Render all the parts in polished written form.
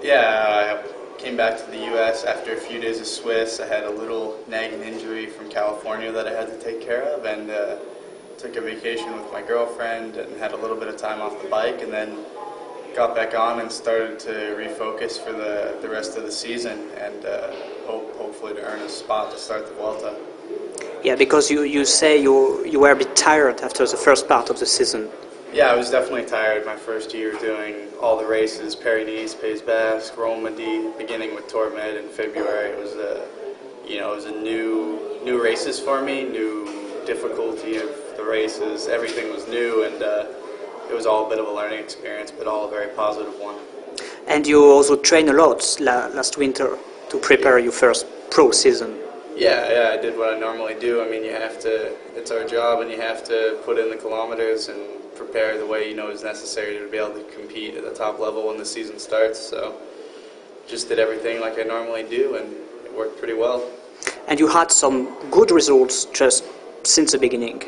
Yeah, I came back to the U.S. after a few days of Swiss. I had a little nagging injury from California that I had to take care of, and took a vacation with my girlfriend and had a little bit of time off the bike, and then got back on and started to refocus for the rest of the season, and hopefully to earn a spot to start the Vuelta. Yeah, because you say you were a bit tired after the first part of the season. Yeah, I was definitely tired my first year doing all the races, Paris-Nice, Pays Basque, Romandy, beginning with Tour Med in February. It was a new races for me, new difficulty of the races. Everything was new, and it was all a bit of a learning experience, but all a very positive one. And you also trained a lot last winter to prepare your first pro season. Yeah, I did what I normally do. I mean, it's our job, and you have to put in the kilometers and prepare the way you know is necessary to be able to compete at the top level when the season starts. So just did everything like I normally do, and it worked pretty well. And you had some good results just since the beginning.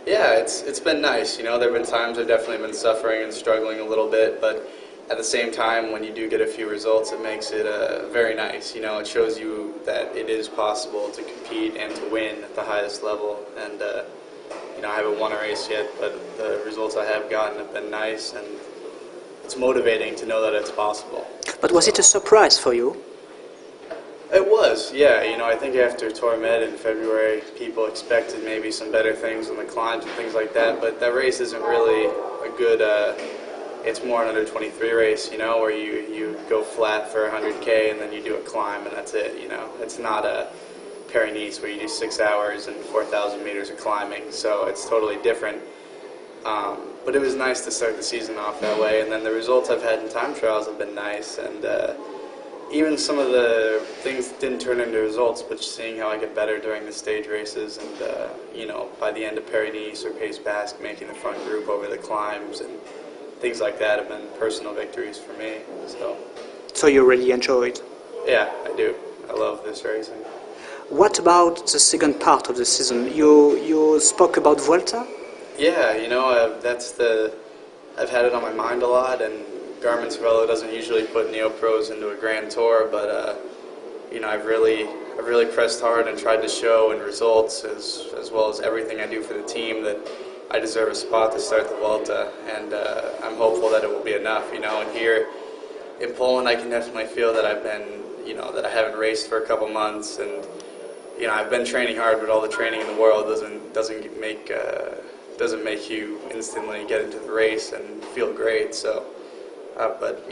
Yeah, it's been nice. You know, there have been times I've definitely been suffering and struggling a little bit, but at the same time, when you do get a few results, it makes it very nice. You know, it shows you that it is possible to compete and to win at the highest level. And I haven't won a race yet, but the results I have gotten have been nice, and it's motivating to know that it's possible. But was it a surprise for you? It was, yeah. You know, I think after Tour Med in February, people expected maybe some better things on the climbs and things like that, but that race isn't really a good, it's more an under 23 race, you know, where you go flat for 100K and then you do a climb and that's it, you know. It's not a Paris-Nice where you do 6 hours and 4,000 meters of climbing, so it's totally different. But it was nice to start the season off that way, and then the results I've had in time trials have been nice, and even some of the things didn't turn into results, but seeing how I get better during the stage races, and by the end of Paris-Nice or Pays Basque, making the front group over the climbs and things like that have been personal victories for me. So you really enjoy it? Yeah, I do. I love this racing. What about the second part of the season? You spoke about Vuelta? Yeah, you know, I've had it on my mind a lot, and Garmin-Cervelo doesn't usually put neo-pros into a grand tour, but I've really pressed hard and tried to show in results as well as everything I do for the team that I deserve a spot to start the Vuelta, and I'm hopeful that it will be enough. You know, and here in Poland, I can definitely feel that that I haven't raced for a couple months, and I've been training hard, but all the training in the world doesn't make you instantly get into the race and feel great. So, but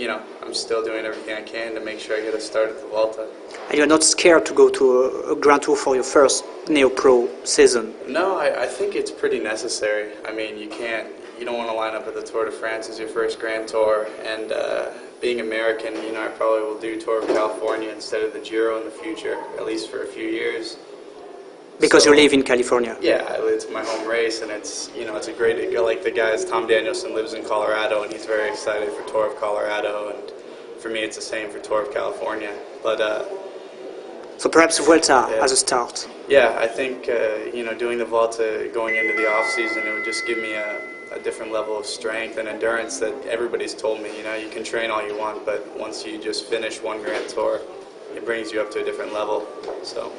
I'm still doing everything I can to make sure I get a start at the Vuelta. And you're not scared to go to a Grand Tour for your first Neo-Pro season? No, I think it's pretty necessary. I mean, you don't want to line up at the Tour de France as your first Grand Tour, and being American, I probably will do Tour of California instead of the Giro in the future, at least for a few years. Because you live in California? Yeah, it's my home race, and it's a great, like the guys, Tom Danielson lives in Colorado, and he's very excited for Tour of Colorado, and for me it's the same for Tour of California. But so perhaps Vuelta as a start. Yeah, I think doing the Vuelta going into the off season, it would just give me a different level of strength and endurance that everybody's told me. You can train all you want, but once you just finish one Grand Tour, it brings you up to a different level. So.